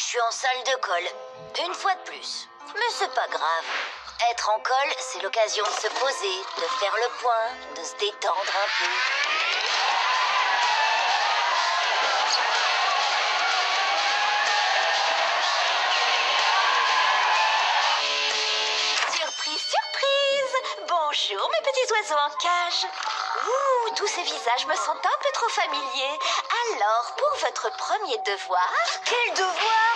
suis en salle de colle, une fois de plus. Mais c'est pas grave. Être en colle, c'est l'occasion de se poser, de faire le point, de se détendre un peu. Surprise, surprise! Bonjour mes petits oiseaux en cage. Ouh, tous ces visages me sont un peu trop familiers. Alors, pour votre premier devoir... Quel devoir?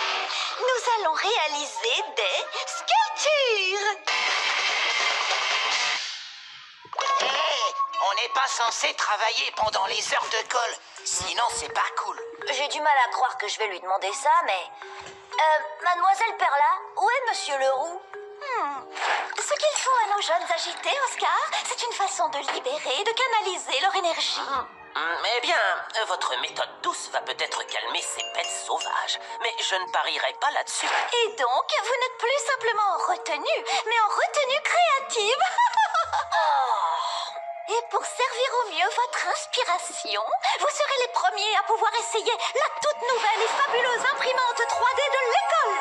Nous allons réaliser des sculptures. Hé, on n'est pas censé travailler pendant les heures de colle, sinon c'est pas cool. J'ai du mal à croire que je vais lui demander ça, mais... Mademoiselle Perla, où est Monsieur Leroux? Ce qu'ils font à nos jeunes agités, Oscar, c'est une façon de libérer, de canaliser leur énergie. Eh bien, votre méthode douce va peut-être calmer ces bêtes sauvages, mais je ne parierai pas là-dessus. Et donc, vous n'êtes plus simplement en retenue, mais en retenue créative. Et pour servir au mieux votre inspiration, vous serez les premiers à pouvoir essayer la toute nouvelle et fabuleuse imprimante 3D de l'école.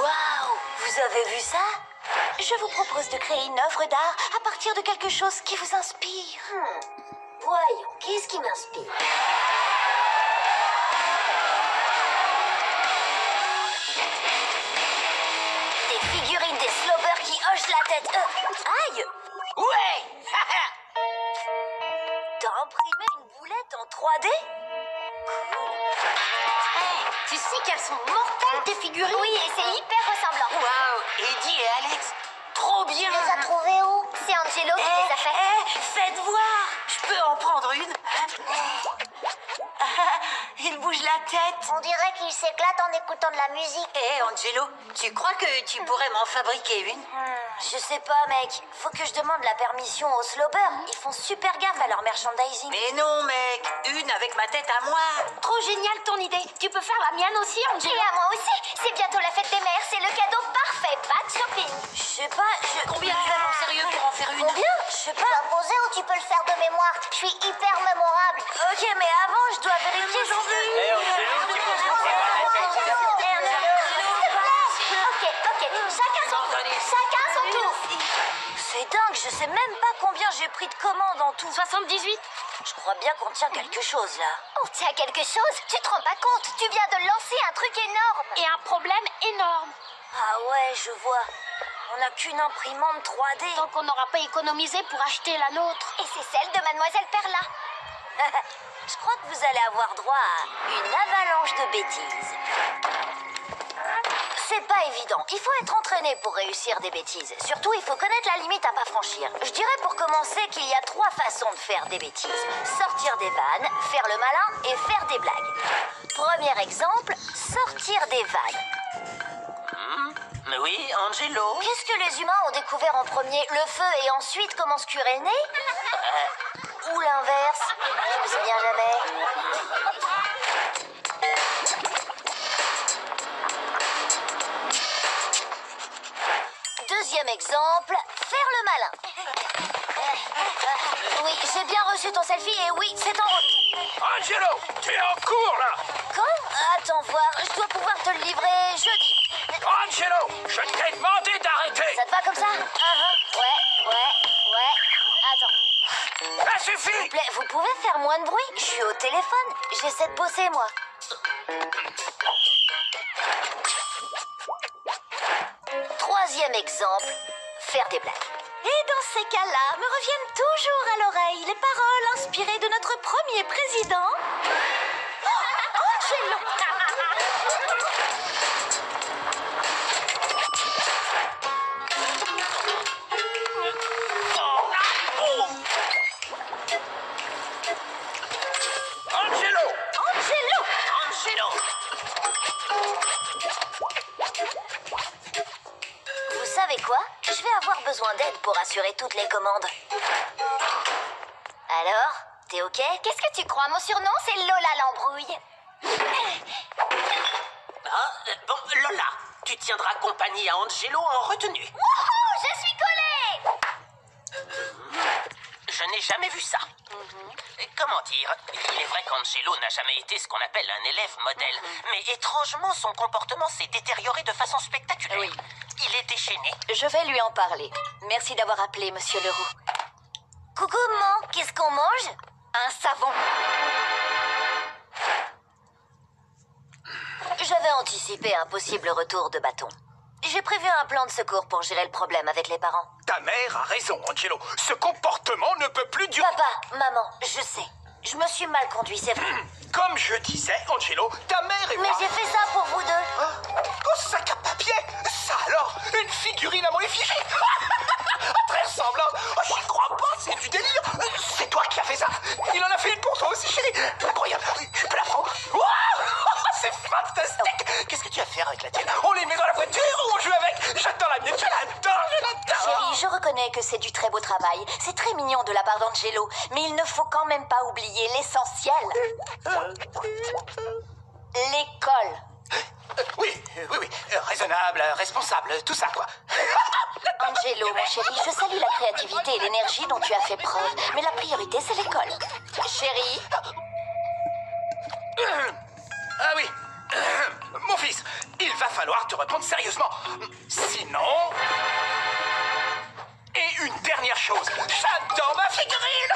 Waouh! Vous avez vu ça? Je vous propose de créer une œuvre d'art à partir de quelque chose qui vous inspire. Voyons, qu'est-ce qui m'inspire? Des figurines des slobers qui hochent la tête. Aïe! Ouais! T'as imprimé une boulette en 3D? Tu sais qu'elles sont mortelles, tes figurines? Oui, et c'est hyper ressemblant. Waouh! Eddie et Alex, trop bien! Tu les as trouvées où? C'est Angelo qui les a fait. Faites voir! Je peux en prendre une? Il bouge la tête. On dirait qu'il s'éclate en écoutant de la musique. Hé, Angelo, tu crois que tu pourrais m'en fabriquer une? Je sais pas, mec. Faut que je demande la permission aux slobers. Ils font super gaffe à leur merchandising. Mais non, mec, une avec ma tête à moi. Trop génial ton idée. Tu peux faire la mienne aussi, Angelo. Et à moi aussi. C'est bientôt la fête des mères. C'est le cadeau parfait. Pas de shopping. Je sais pas. Combien tu as mon sérieux pour en faire une? Combien? Je sais pas. Tu vas poser ou tu peux le faire de mémoire? Je suis hyper mémorable. Ok, mais avant, je dois vérifier si... Ok. Chacun son tour. C'est dingue, je sais même pas combien j'ai pris de commandes en tout. 78. Je crois bien qu'on tient quelque chose là. On tient quelque chose? Tu te rends pas compte? Tu viens de lancer un truc énorme. Et un problème énorme. Ah ouais, je vois. On n'a qu'une imprimante 3D. Donc on n'aura pas économisé pour acheter la nôtre. Et c'est celle de Mademoiselle Perla. Je crois que vous allez avoir droit à une avalanche de bêtises. C'est pas évident. Il faut être entraîné pour réussir des bêtises. Surtout, il faut connaître la limite à pas franchir. Je dirais pour commencer qu'il y a 3 façons de faire des bêtises. Sortir des vannes, faire le malin et faire des blagues. Premier exemple, sortir des vannes. Oui, Angelo? Qu'est-ce que les humains ont découvert en premier? Le feu et ensuite comment se curer le nez? Ou l'inverse? Je me souviens jamais. Deuxième exemple, faire le malin. Oui, j'ai bien reçu ton selfie et oui, c'est en route. Angelo, tu es en cours là! Quand? Attends voir, je dois pouvoir te le livrer jeudi. Angelo, je t'ai demandé d'arrêter! Ça te va comme ça? Ouais. Attends. Ça S'il suffit! vous plaît, vous pouvez faire moins de bruit? Je suis au téléphone, j'essaie de bosser moi. Troisième exemple, faire des blagues. Et dans ces cas-là, me reviennent toujours à l'oreille les paroles inspirées de notre premier président, Angelo. Angelo! Vous savez quoi? Je vais avoir besoin d'aide pour assurer toutes les commandes. Alors, t'es ok? Qu'est-ce que tu crois? Mon surnom, c'est Lola l'embrouille. Bon, Lola, tu tiendras compagnie à Angelo en retenue. Wouhou, je suis collée! Je n'ai jamais vu ça. Comment dire? Il est vrai qu'Angelo n'a jamais été ce qu'on appelle un élève modèle. Mais étrangement, son comportement s'est détérioré de façon spectaculaire. Oui. Il est déchaîné. Je vais lui en parler. Merci d'avoir appelé, monsieur Leroux. Coucou, maman, qu'est-ce qu'on mange? Un savon. J'avais anticipé un possible retour de bâton. J'ai prévu un plan de secours pour gérer le problème avec les parents. Ta mère a raison, Angelo. Ce comportement ne peut plus durer. Papa, maman, je sais. Je me suis mal conduit, c'est vrai. Comme je disais, Angelo, ta mère et Mais moi... j'ai fait ça pour vous deux. Oh, sac à papier! Ça alors? Une figurine à mon effigie? Très ressemblante! Oh, j'y crois pas, c'est du délire! C'est toi qui as fait ça! Il en a fait une pour toi aussi, chérie! Incroyable! Je peux la prendre? Wow! C'est fantastique! Qu'est-ce que tu vas faire avec la tienne? On les met dans la voiture ou on joue avec? J'adore la mienne, je l'adore! Chérie, je reconnais que c'est du très beau travail. C'est très mignon de la part d'Angelo. Mais il ne faut quand même pas oublier l'essentiel. L'école. Oui, raisonnable, responsable, tout ça, quoi. Angelo, mon chéri, je salue la créativité et l'énergie dont tu as fait preuve. Mais la priorité, c'est l'école. Chérie, Ah oui, mon fils, il va falloir te reprendre sérieusement. Sinon... Et une dernière chose, j'adore ma figurine.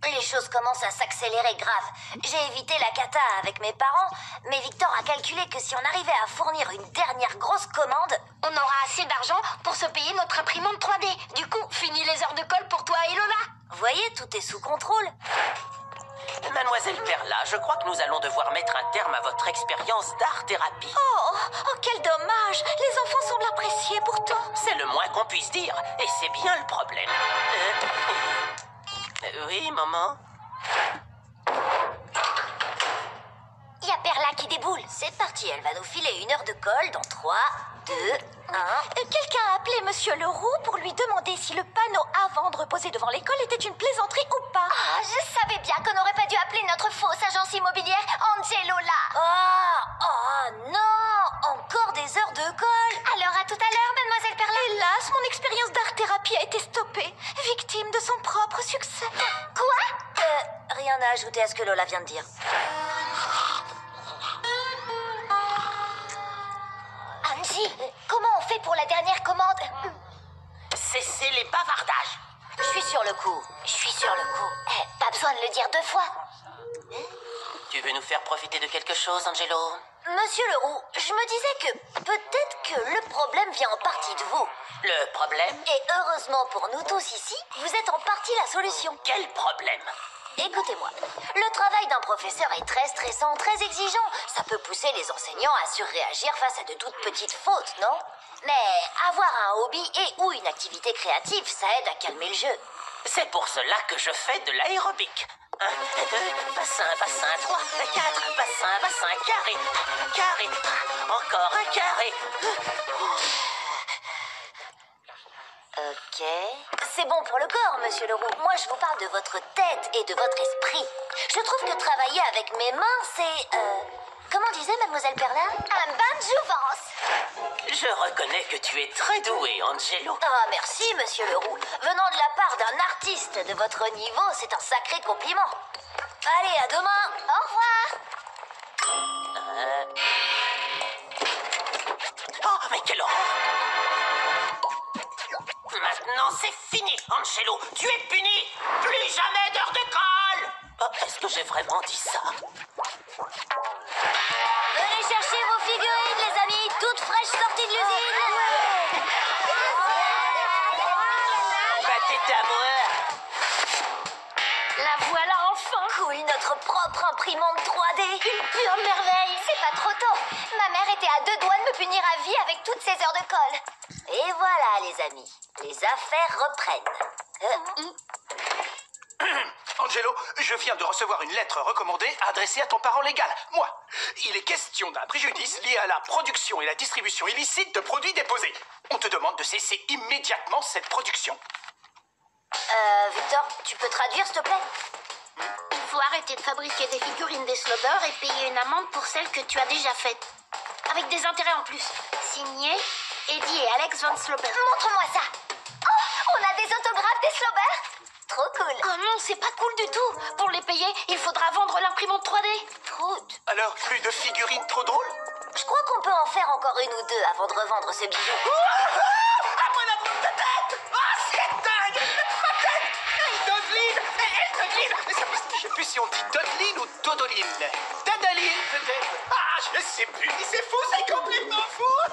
Les choses commencent à s'accélérer grave. J'ai évité la cata avec mes parents, mais Victor a calculé que si on arrivait à fournir une dernière grosse commande, On aura assez d'argent pour se payer notre imprimante 3D. Du coup, fini les heures de colle pour toi et Lola. vous voyez, tout est sous contrôle. Mademoiselle Perla, je crois que nous allons devoir mettre un terme à votre expérience d'art-thérapie. oh, quel dommage. Les enfants semblent apprécier pourtant. C'est le moins qu'on puisse dire, et c'est bien le problème. Oui, maman? Il y a Perla qui déboule. C'est parti, elle va nous filer une heure de colle dans 3, 2, 1. Quelqu'un a appelé monsieur Leroux pour lui demander si le panneau à vendre posé devant l'école était une plaisanterie ou pas. Ah, je savais bien qu'on n'aurait pas dû appeler notre fausse agence immobilière Angelo là. Oh non, encore des heures de colle. Alors à tout à l'heure, mademoiselle Perla. Hélas, mon expérience d'art-thérapie a été stoppée, victime de son propre succès. Quoi? Rien à ajouter à ce que Lola vient de dire. Angie, comment on fait pour la dernière commande? Cessez les bavardages. Je suis sur le coup. Pas besoin de le dire 2 fois. Tu veux nous faire profiter de quelque chose, Angelo? Monsieur Leroux, je me disais que peut-être que le problème vient en partie de vous. Le problème? Et heureusement pour nous tous ici, vous êtes en partie la solution. Quel problème? Écoutez-moi, le travail d'un professeur est très stressant, très exigeant. Ça peut pousser les enseignants à surréagir face à de toutes petites fautes, non? Mais avoir un hobby et ou une activité créative, ça aide à calmer le jeu. C'est pour cela que je fais de l'aérobic. 1, 2, bassin, 3, 4, bassin, carré, encore un carré. Ok. C'est bon pour le corps, monsieur Leroux. Moi, je vous parle de votre tête et de votre esprit. Je trouve que travailler avec mes mains, c'est... Comment disait mademoiselle Perla? Un bain de jouvence. Je reconnais que tu es très doué, Angelo. Ah, merci, monsieur Leroux. Venant de la part d'un artiste de votre niveau, c'est un sacré compliment. Allez, à demain. Au revoir. Oh, mais quelle horreur! Maintenant, c'est fini, Angelo. Tu es puni. Plus jamais d'heure de colle. Oh, est-ce que j'ai vraiment dit ça? Venez chercher vos figurines, les amis, toutes fraîches sorties de l'usine. Battez ta mort. La voilà enfin. Cool, notre propre imprimante 3D. Une pure merveille. C'est pas trop tôt. Ma mère était à 2 doigts de me punir à vie avec toutes ces heures de colle. Et voilà, les amis, les affaires reprennent. Angelo, je viens de recevoir une lettre recommandée adressée à ton parent légal, moi. Il est question d'un préjudice lié à la production et la distribution illicite de produits déposés. On te demande de cesser immédiatement cette production. Victor, tu peux traduire, s'il te plaît? Il faut arrêter de fabriquer des figurines des Slobber et payer une amende pour celles que tu as déjà faites. Avec des intérêts en plus. Signé Eddie et Alex Van Slobber. Montre-moi ça. Oh, on a des autographes des Slobber. Trop cool. Oh non, c'est pas cool du tout. Pour les payer, il faudra vendre l'imprimante 3D. Prout. Alors, plus de figurines trop drôles? Je crois qu'on peut en faire encore une ou deux avant de revendre ce bijou. À moi la drôle de tête! Ah, c'est dingue! Ma tête! Dodeline! Je sais plus si on dit Dodeline ou Dodoline. Dadaline, peut-être? Ah, je sais plus. C'est fou, c'est complètement fou!